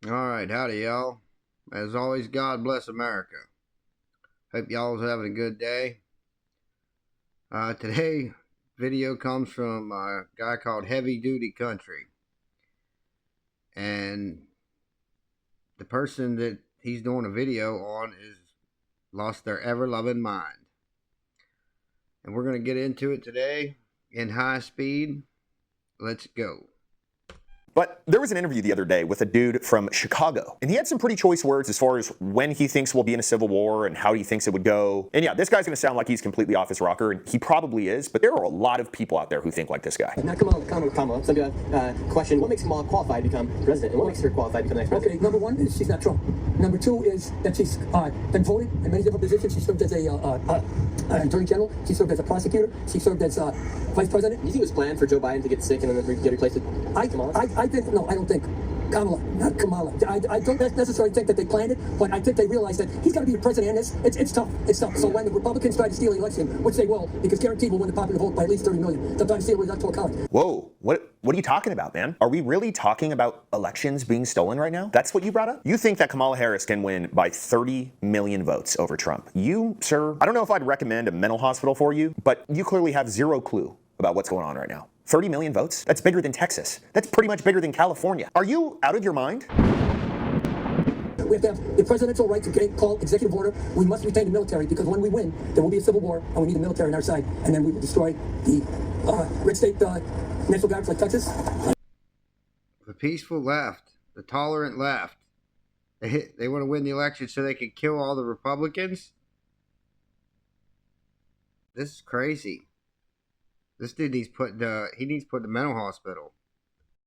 All right, howdy, y'all. As always, God bless America. Hope y'all's having a good day. Today, video comes from a guy called Heavy Duty Country, and the person that he's doing a video on is lost their ever loving mind, and we're gonna get into it today in high speed. Let's go. But there was an interview the other day with a dude from Chicago, and he had some pretty choice words as far as when he thinks we'll be in a civil war and how he thinks it would go. And yeah, this guy's gonna sound like he's completely off his rocker, and he probably is, but there are a lot of people out there who think like this guy. Now, Kamala. Some question: what makes Kamala qualified to become president, and what makes her qualified to become the next president? Okay, number one is she's not Trump. Number two is that she's been voted in many different positions. She served as a attorney general. She served as a prosecutor. She served as vice president. Do you think it was planned for Joe Biden to get sick and then get replaced with Kamala? I think no. I don't think. Kamala, not Kamala. I don't necessarily think that they planned it, but I think they realized that he's got to be the president in this. It's tough. It's tough. So when the Republicans try to steal the election, which they will, because guaranteed will win the popular vote by at least 30 million, they'll try to steal the electoral college. Whoa, what are you talking about, man? Are we really talking about elections being stolen right now? That's what you brought up? You think that Kamala Harris can win by 30 million votes over Trump? You, sir, I don't know if I'd recommend a mental hospital for you, but you clearly have zero clue about what's going on right now. 30 million votes? That's bigger than Texas. That's pretty much bigger than California. Are you out of your mind? We have to have the presidential right to call executive order. We must retain the military because when we win, there will be a civil war, and we need the military on our side. And then we will destroy the red state national guards like Texas. The peaceful left, the tolerant left, they want to win the election so they can kill all the Republicans? This is crazy. This dude needs put in the mental hospital.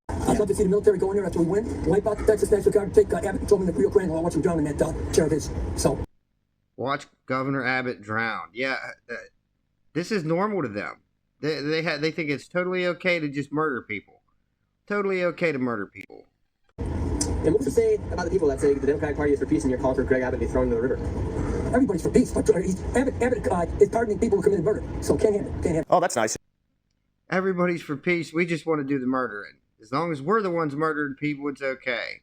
I'd love to see the military go in there after we win, wipe out the Texas National Guard, take Abbott and throw him in the Rio Grande while I watch him drown in that chair of his. So, watch Governor Abbott drown. Yeah, this is normal to them. They think it's totally okay to just murder people. Totally okay to murder people. And what would you say about the people that say the Democratic Party is for peace and you're calling for Greg Abbott to be thrown into the river? Everybody's for peace, but Abbott is pardoning people who committed murder. So can't handle it. Oh, that's nice. Everybody's for peace. We just want to do the murdering. As long as we're the ones murdering people, it's okay.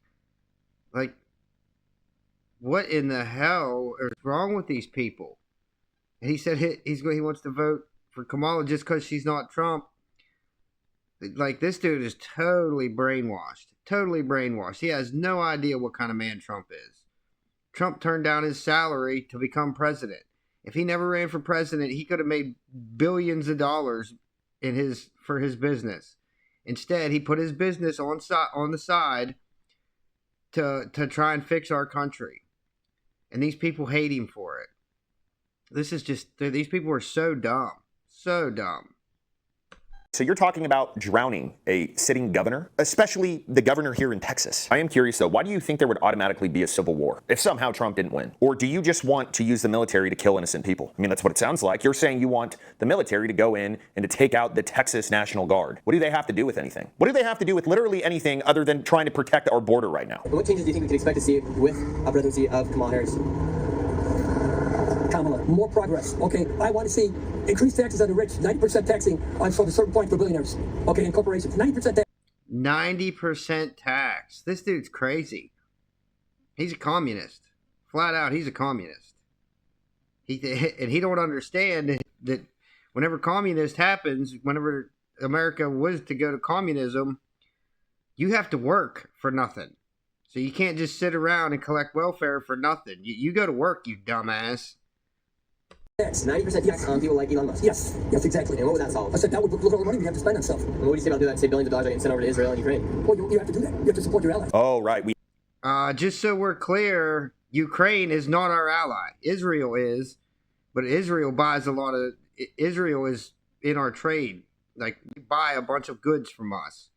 Like, what in the hell is wrong with these people? And he said he wants to vote for Kamala just because she's not Trump. Like, this dude is totally brainwashed. Totally brainwashed. He has no idea what kind of man Trump is. Trump turned down his salary to become president. If he never ran for president, he could have made billions of dollars for his business. Instead, he put his business on the side to try and fix our country. And these people hate him for it. These people are so dumb. So dumb. So you're talking about drowning a sitting governor, especially the governor here in Texas. I am curious though, why do you think there would automatically be a civil war if somehow Trump didn't win? Or do you just want to use the military to kill innocent people? I mean, that's what it sounds like. You're saying you want the military to go in and to take out the Texas National Guard. What do they have to do with anything? What do they have to do with literally anything other than trying to protect our border right now? And what changes do you think we can expect to see with a presidency of Kamala Harris? Kamala, more progress. Okay, I want to see increased taxes on the rich, 90% taxing on for the certain point for billionaires. Okay, and corporations, 90% tax. 90% tax. This dude's crazy. He's a communist. Flat out, he's a communist. He don't understand that whenever communist happens, whenever America was to go to communism, you have to work for nothing. So you can't just sit around and collect welfare for nothing. You go to work, you dumbass. 90% tax on people like Elon Musk. Yes, exactly. And what would that solve? I said that would look at all the money we have to spend on stuff. And what would you say about doing that? Say billions of dollars that get sent over to Israel and Ukraine. Well, you have to do that. You have to support your allies. Oh, right. Just so we're clear, Ukraine is not our ally. Israel is, but Israel buys a lot of. Israel is in our trade. Like, they buy a bunch of goods from us.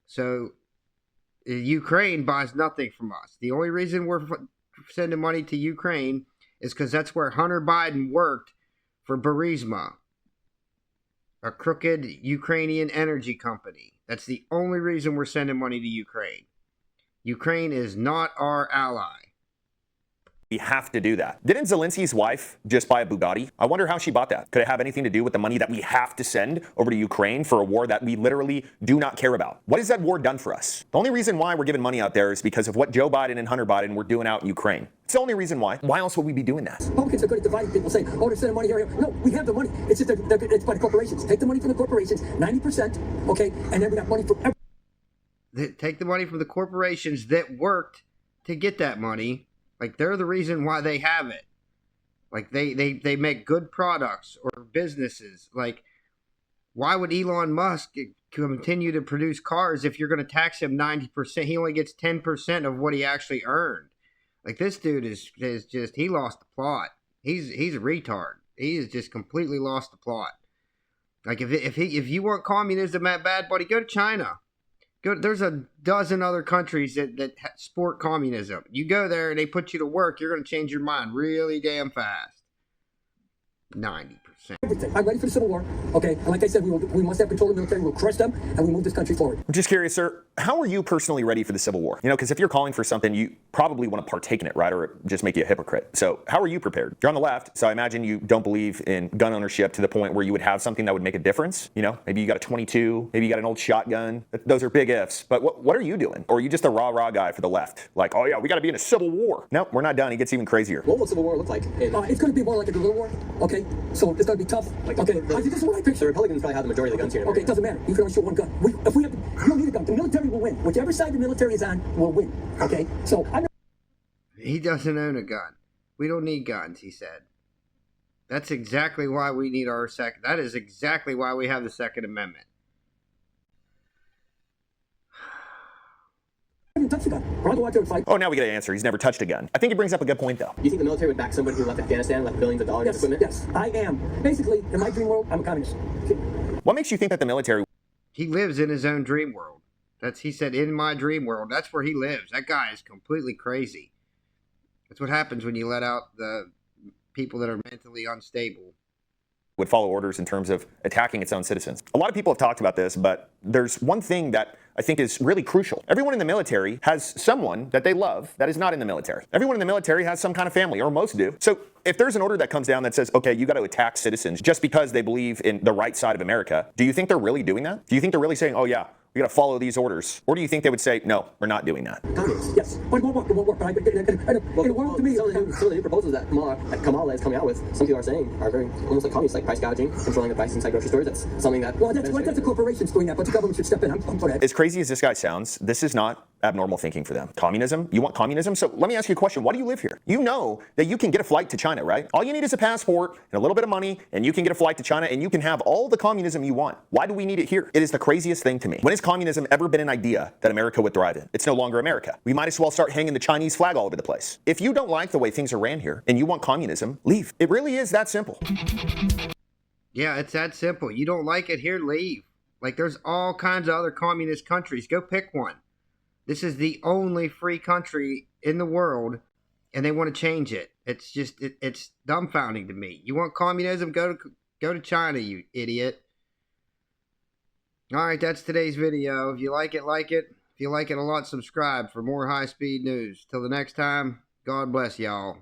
So Ukraine buys nothing from us. The only reason we're sending money to Ukraine is because that's where Hunter Biden worked for Burisma, a crooked Ukrainian energy company. That's the only reason we're sending money to Ukraine. Ukraine is not our ally. We have to do that. Didn't Zelensky's wife just buy a Bugatti? I wonder how she bought that. Could it have anything to do with the money that we have to send over to Ukraine for a war that we literally do not care about? What has that war done for us? The only reason why we're giving money out there is because of what Joe Biden and Hunter Biden were doing out in Ukraine. It's the only reason why. Why else would we be doing that? Republicans are good at dividing people, saying, oh, they're sending money here. No, we have the money. It's just it's by the corporations. Take the money from the corporations, 90%, okay, and then we got money for everyone. Take the money from the corporations that worked to get that money. Like, they're the reason why they have it. Like, they make good products or businesses. Like, why would Elon Musk continue to produce cars if you're going to tax him 90%? He only gets 10% of what he actually earned. Like, this dude is just, he lost the plot. He's a retard. He has just completely lost the plot. Like, if you want communism that bad, buddy, go to China. There's a dozen other countries that sport communism. You go there and they put you to work, you're going to change your mind really damn fast. 90%. Everything. I'm ready for the Civil War, okay? And like I said, we must have control of the military. We'll crush them, and we move this country forward. I'm just curious, sir, how are you personally ready for the Civil War? You know, because if you're calling for something, you probably want to partake in it, right? Or just make you a hypocrite. So how are you prepared? You're on the left, so I imagine you don't believe in gun ownership to the point where you would have something that would make a difference. You know, maybe you got a 22, maybe you got an old shotgun. Those are big ifs. But what are you doing? Or are you just a rah-rah guy for the left? Like, oh yeah, we got to be in a Civil War. No, we're not done. It gets even crazier. What will Civil War look like? It's going to be more like a guerrilla war, okay? So it's going to be tough. Okay, this is what I picture. The Republicans probably have the majority of the guns here in Okay, America. it doesn't matter. You can only shoot one gun. We don't need a gun. The military will win. Whichever side the military is on will win. Okay? So He doesn't own a gun. We don't need guns, he said. That's exactly why we need our second. That is exactly why we have the Second Amendment. I haven't touched a gun. Or I'll go out there and fight. Oh, now we get an answer. He's never touched a gun. I think he brings up a good point, though. Do you think the military would back somebody who left Afghanistan, left billions of dollars of equipment? Yes, I am. Basically, in my dream world, I'm a communist. What makes you think that the military... He lives in his own dream world. He said, in my dream world. That's where he lives. That guy is completely crazy. That's what happens when you let out the people that are mentally unstable. would follow orders in terms of attacking its own citizens. A lot of people have talked about this, but there's one thing that I think is really crucial. Everyone in the military has someone that they love that is not in the military. Everyone in the military has some kind of family, or most do. So if there's an order that comes down that says, okay, you got to attack citizens just because they believe in the right side of America, do you think they're really doing that? Do you think they're really saying, oh yeah, we got to follow these orders? Or do you think they would say, no, we're not doing that? Yes, but it won't work. It won't work. But in a world to me, some of the new proposals that Kamala is coming out with, some people are saying are very almost like communist, like price gouging, controlling the prices inside grocery stores. That's something that. Well, that's the corporations doing that, but the government should step in. I'm for that. As crazy as this guy sounds, this is not abnormal thinking for them. Communism? You want communism? So let me ask you a question. Why do you live here? You know that you can get a flight to China, right? All you need is a passport and a little bit of money, and you can get a flight to China, and you can have all the communism you want. Why do we need it here? It is the craziest thing to me. When has communism ever been an idea that America would thrive in? It's no longer America. We might as well start hanging the Chinese flag all over the place. If you don't like the way things are ran here, and you want communism, leave. It really is that simple. Yeah, it's that simple. You don't like it here, leave. Like, there's all kinds of other communist countries. Go pick one. This is the only free country in the world, and they want to change it. It's just, it's dumbfounding to me. You want communism? Go to China, you idiot. All right, that's today's video. If you like it, like it. If you like it a lot, subscribe for more high-speed news. Till the next time, God bless y'all.